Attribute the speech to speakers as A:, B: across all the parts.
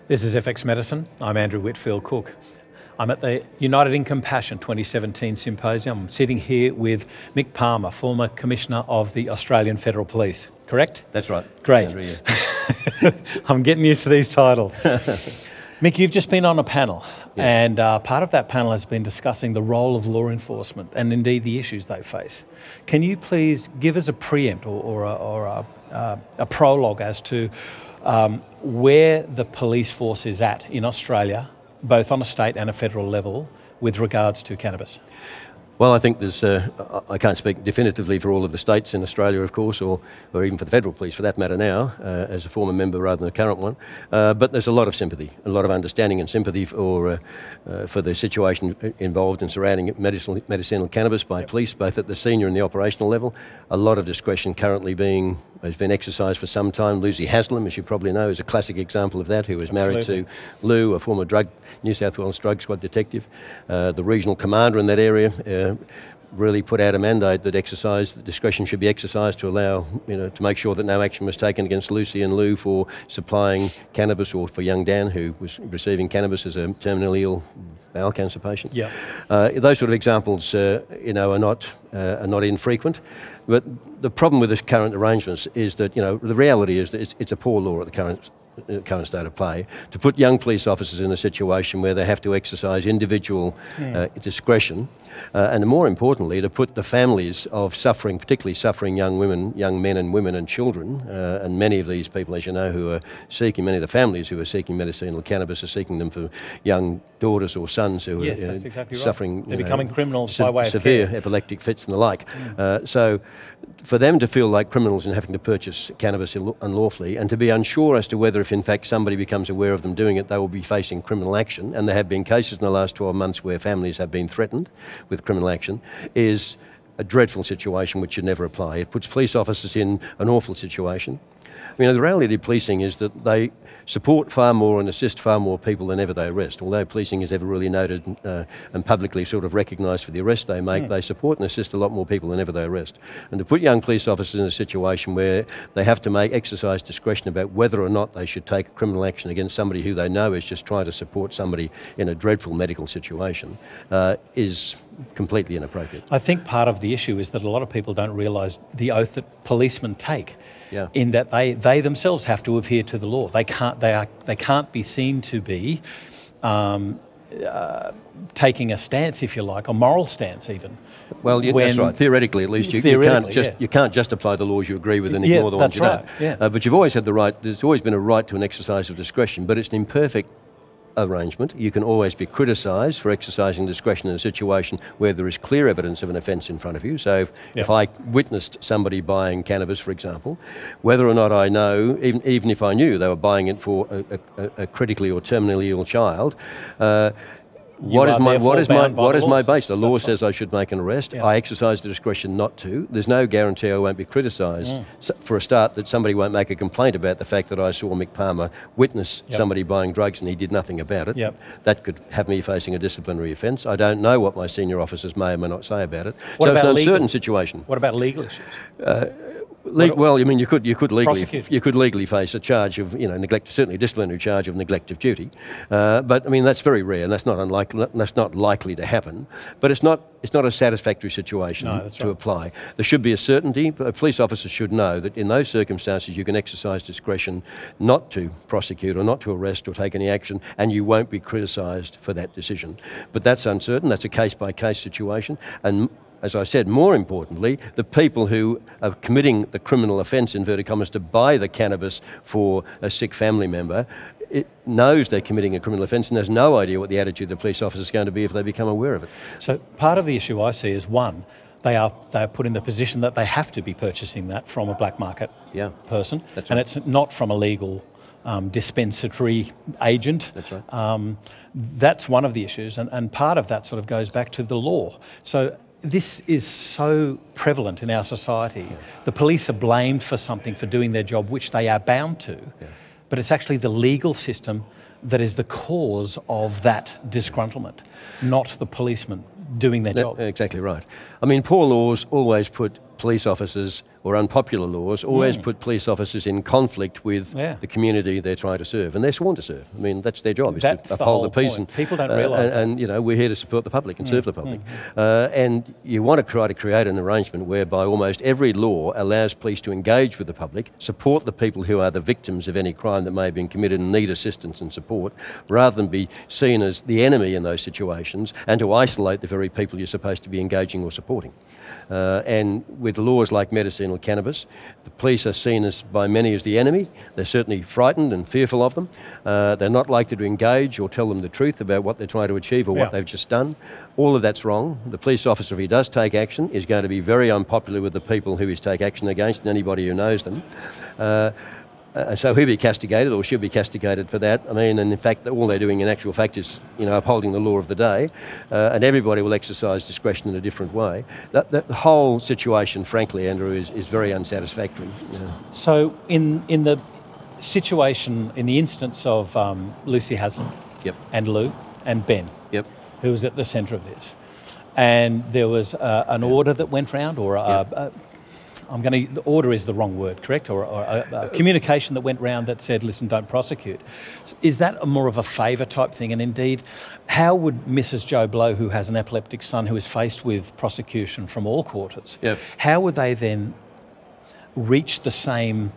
A: This is FX Medicine. I'm Andrew Whitfield Cook. I'm at the United in Compassion 2017 Symposium. I'm sitting here with Mick Palmer, former Commissioner of the Australian Federal Police. Correct?
B: That's right.
A: Great.
B: Andrew, yeah.
A: I'm getting used to these titles. Mick, you've just been on a panel, and part of that panel has been discussing the role of law enforcement and indeed the issues they face. Can you please give us a preempt or a prologue as to where the police force is at in Australia, both on a state and a federal level, with regards to cannabis?
B: Well, I think there's, I can't speak definitively for all of the states in Australia, of course, or even for the federal police for that matter now, as a former member rather than a current one. But there's a lot of sympathy, a lot of understanding and sympathy for the situation involved in surrounding medicinal cannabis by police, both at the senior and the operational level. A lot of discretion currently has been exercised for some time. Lucy Haslam, as you probably know, is a classic example of that, who was married to Lou, a former New South Wales drug squad detective. The regional commander in that area really put out a mandate that discretion should be exercised to allow, to make sure that no action was taken against Lucy and Lou for supplying cannabis, or for young Dan, who was receiving cannabis as a terminally ill bowel cancer patient.
A: Yeah.
B: Those sort of examples, are not infrequent. But the problem with this current arrangements is that, the reality is that it's a poor law at the current state of play to put young police officers in a situation where they have to exercise individual discretion, and more importantly, to put the families of particularly suffering young men and women and children, and many of these people, as you know, many of the families who are seeking medicinal cannabis are seeking them for young daughters or sons who are suffering.
A: They're becoming criminals by way of
B: severe epileptic fits and the like. So for them to feel like criminals and having to purchase cannabis unlawfully, and to be unsure as to whether, if in fact somebody becomes aware of them doing it, they will be facing criminal action, and there have been cases in the last 12 months where families have been threatened with criminal action, is a dreadful situation which should never apply. It puts police officers in an awful situation. The reality of policing is that they support far more and assist far more people than ever they arrest. Although policing is ever really noted and publicly sort of recognised for the arrest they make, they support and assist a lot more people than ever they arrest. And to put young police officers in a situation where they have to exercise discretion about whether or not they should take criminal action against somebody who they know is just trying to support somebody in a dreadful medical situation is completely inappropriate.
A: I think part of the issue is that a lot of people don't realise the oath that policemen take.
B: Yeah.
A: In that they themselves have to adhere to the law. They can't be seen to be taking a stance, if you like, a moral stance even.
B: Well, that's right. Theoretically, at least, you can't just apply the laws you agree with and ignore the ones you don't.
A: Yeah.
B: But you've always had the right. There's always been a right to an exercise of discretion, but it's an imperfect arrangement. You can always be criticised for exercising discretion in a situation where there is clear evidence of an offence in front of you. So if I witnessed somebody buying cannabis, for example, whether or not I know, even if I knew they were buying it for a critically or terminally ill child, what is my base? The law says I should make an arrest. I exercise the discretion not to. There's no guarantee I won't be criticised. For a start, that somebody won't make a complaint about the fact that I saw Mick Palmer witness somebody buying drugs and he did nothing about it. That could have me facing a disciplinary offence. I don't know what my senior officers may or may not say about it. So it's an uncertain situation.
A: What about legal issues?
B: Well, you could legally face a charge of neglect, certainly a disciplinary charge of neglect of duty, but that's very rare and that's not unlikely. That's not likely to happen. But it's not a satisfactory situation to apply. There should be a certainty. Police officers should know that in those circumstances you can exercise discretion not to prosecute or not to arrest or take any action, and you won't be criticised for that decision. But that's uncertain. That's a case-by-case situation, and as I said, more importantly, the people who are committing the criminal offence, inverted commas, to buy the cannabis for a sick family member, it knows they're committing a criminal offence and has no idea what the attitude of the police officer is going to be if they become aware of it.
A: So part of the issue I see is, one, they are put in the position that they have to be purchasing that from a black market person, and it's not from a legal dispensatory agent.
B: That's right.
A: That's one of the issues, and part of that sort of goes back to the law. So this is so prevalent in our society. The police are blamed for something, for doing their job, which they are bound to, but it's actually the legal system that is the cause of that disgruntlement, not the policemen doing their job.
B: Exactly right. I mean, poor laws always put police officers or unpopular laws always put police officers in conflict with the community they're trying to serve, and they're sworn to serve. I mean, that's their job, is to uphold the peace. And
A: people don't realise that.
B: And, you know, we're here to support the public and serve the public. And you want to try to create an arrangement whereby almost every law allows police to engage with the public, support the people who are the victims of any crime that may have been committed and need assistance and support, rather than be seen as the enemy in those situations and to isolate the very people you're supposed to be engaging or supporting. And with laws like medicinal cannabis, the police are seen as by many as the enemy. They're certainly frightened and fearful of them. They're not likely to engage or tell them the truth about what they're trying to achieve or what they've just done. All of that's wrong. The police officer, if he does take action, is going to be very unpopular with the people who he's take action against and anybody who knows them. So he'll be castigated, or she'll be castigated for that. I mean, and in fact, all they're doing in actual fact is, you know, upholding the law of the day, and everybody will exercise discretion in a different way. The whole situation, frankly, Andrew, is very unsatisfactory.
A: So in the situation, in the instance of Lucy Haslam and Lou and Ben, who was at the centre of this, and there was an order that went round, or the order is the wrong word, correct? Or a communication that went round that said, listen, don't prosecute. Is that a more of a favour type thing? And indeed, how would Mrs. Joe Blow, who has an epileptic son who is faced with prosecution from all quarters, how would they then reach the same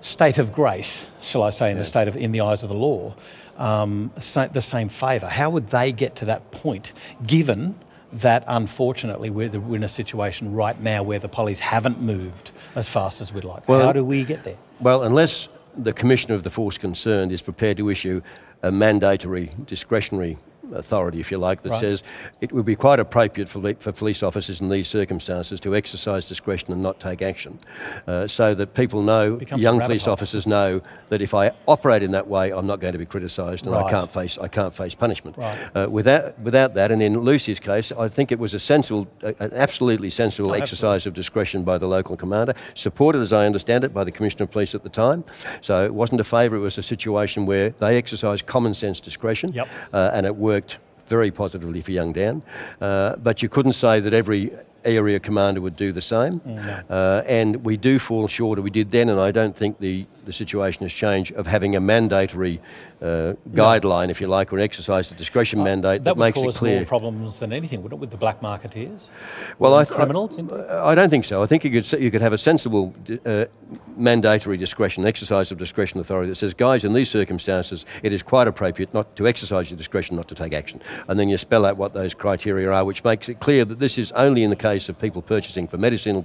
A: state of grace, shall I say, in the eyes of the law, the same favour? How would they get to that point, given that unfortunately we're in a situation right now where the police haven't moved as fast as we'd like? Well, how do we get there?
B: Well, unless the Commissioner of the force concerned is prepared to issue a mandatory discretionary authority, if you like, that says it would be quite appropriate for police officers in these circumstances to exercise discretion and not take action, so that people know, young police officers know, that if I operate in that way, I'm not going to be criticised and I can't face punishment. Without that, and in Lucy's case, I think it was an absolutely sensible exercise of discretion by the local commander, supported, as I understand it, by the Commissioner of Police at the time. So it wasn't a favour; it was a situation where they exercised common sense discretion, and it worked very positively for young Dan, but you couldn't say that every area commander would do the same, and we do fall short, or we did then, and I don't think the situation has changed, of having a mandatory guideline, if you like, or an exercise of discretion mandate that makes it clear.
A: That would cause more problems than anything, wouldn't it, with the black marketeers?
B: Well,
A: criminals?
B: I don't think so. I think you could have a sensible mandatory discretion, exercise of discretion authority that says, guys, in these circumstances, it is quite appropriate not to exercise your discretion, not to take action. And then you spell out what those criteria are, which makes it clear that this is only in the case of people purchasing for medicinal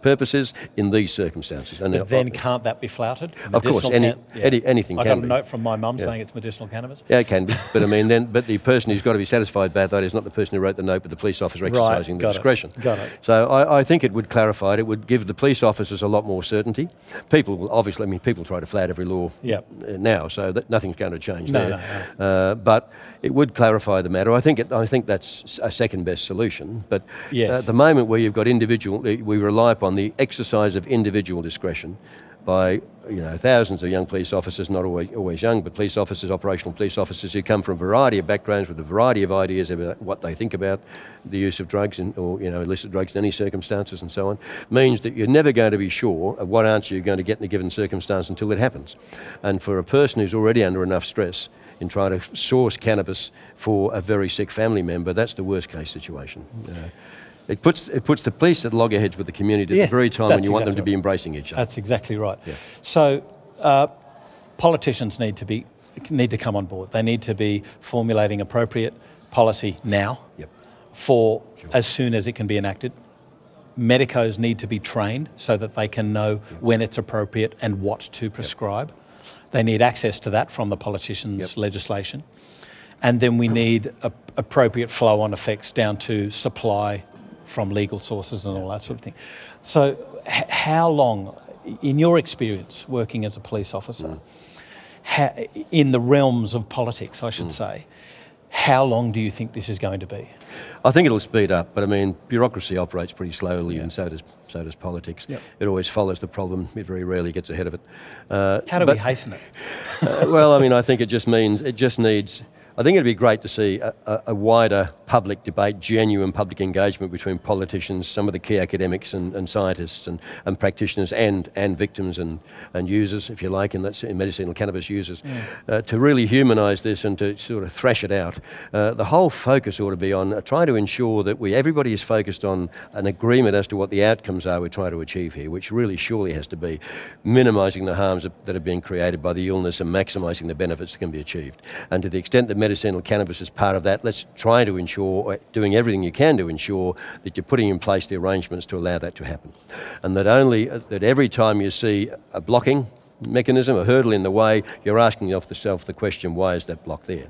B: purposes in these circumstances. And
A: but then can't that be flouted?
B: Of course, anything can be.
A: I got a note from my mum saying it's medicinal cannabis.
B: Yeah, it can be. But I mean, but the person who's got to be satisfied about that is not the person who wrote the note, but the police officer exercising the discretion.
A: Got it.
B: So I think it would clarify it. It would give the police officers a lot more certainty. People will obviously, I mean, people try to flout every law now, so that nothing's going to change there. No. But it would clarify the matter. I think that's a second best solution. But at the moment where you've got we rely upon the exercise of individual discretion by thousands of young police officers, not always young, but police officers, operational police officers who come from a variety of backgrounds with a variety of ideas about what they think about the use of drugs or illicit drugs in any circumstances and so on, means that you're never going to be sure of what answer you're going to get in a given circumstance until it happens. And for a person who's already under enough stress in trying to source cannabis for a very sick family member, that's the worst case situation. It puts the police at loggerheads with the community at the very time when you want them to be embracing each other.
A: That's exactly right. Yeah. So politicians need to come on board. They need to be formulating appropriate policy now for as soon as it can be enacted. Medicos need to be trained so that they can know when it's appropriate and what to prescribe. They need access to that from the politicians' legislation. And then we need appropriate flow-on effects down to supply from legal sources and all that sort of thing. So how long, in your experience working as a police officer, in the realms of politics, I should say, how long do you think this is going to be?
B: I think it'll speed up, but I mean, bureaucracy operates pretty slowly, and so does politics. It always follows the problem. It very rarely gets ahead of it.
A: How do we hasten it?
B: Well, I mean, I think it just needs. I think it'd be great to see a wider public debate, genuine public engagement between politicians, some of the key academics and scientists and practitioners and victims and users, if you like, in medicinal cannabis users, to really humanise this and to sort of thrash it out. The whole focus ought to be on trying to ensure that everybody is focused on an agreement as to what the outcomes are we're trying to achieve here, which really surely has to be minimising the harms that are being created by the illness and maximising the benefits that can be achieved. And to the extent that medicinal cannabis is part of that, let's try to ensure, doing everything you can to ensure that you're putting in place the arrangements to allow that to happen. And that every time you see a blocking mechanism, a hurdle in the way, you're asking yourself the question, why is that block there?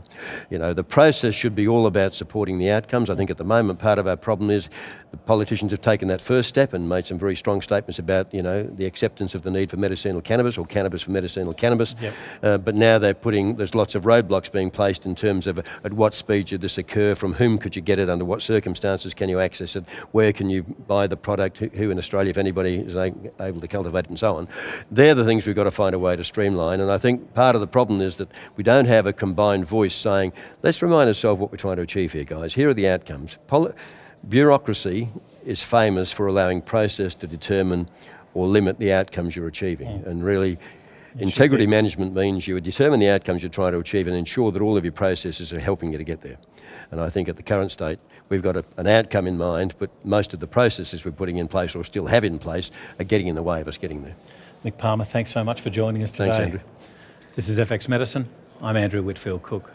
B: You know, the process should be all about supporting the outcomes. I think at the moment part of our problem is the politicians have taken that first step and made some very strong statements about, you know, the acceptance of the need for medicinal cannabis or cannabis for medicinal cannabis. Yep. But now there's lots of roadblocks being placed in terms of at what speed should this occur, from whom could you get it, under what circumstances can you access it, where can you buy the product, who in Australia, if anybody is able to cultivate it and so on. They're the things we've got to find a way to streamline, and I think part of the problem is that we don't have a combined voice saying, let's remind ourselves what we're trying to achieve here, guys. Here are the outcomes. Bureaucracy is famous for allowing process to determine or limit the outcomes you're achieving, and really integrity management means you determine the outcomes you're trying to achieve and ensure that all of your processes are helping you to get there. And I think at the current state, we've got an outcome in mind, but most of the processes we're putting in place or still have in place are getting in the way of us getting there.
A: Mick Palmer, thanks so much for joining us today.
B: Thanks, Andrew.
A: This is FX Medicine. I'm Andrew Whitfield Cook.